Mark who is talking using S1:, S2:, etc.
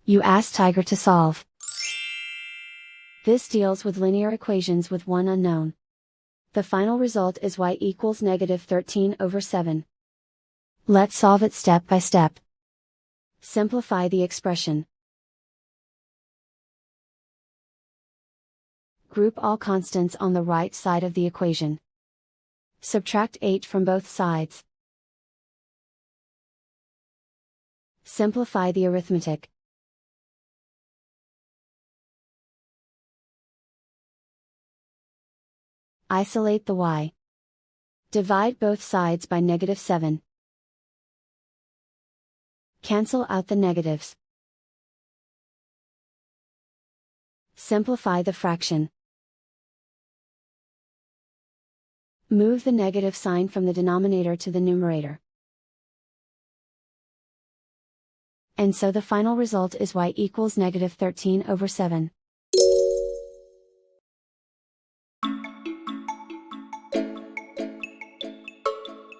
S1: You ask Tiger to solve. This deals with linear equations with one unknown. The final result is y equals -13/7. Let's solve it step by step. Simplify the expression. Group all constants on the right side of the equation. Subtract 8 from both sides. Simplify the arithmetic. Isolate the y. Divide both sides by -7. Cancel out the negatives. Simplify the fraction. Move the negative sign from the denominator to the numerator. And so the final result is y equals -13/7.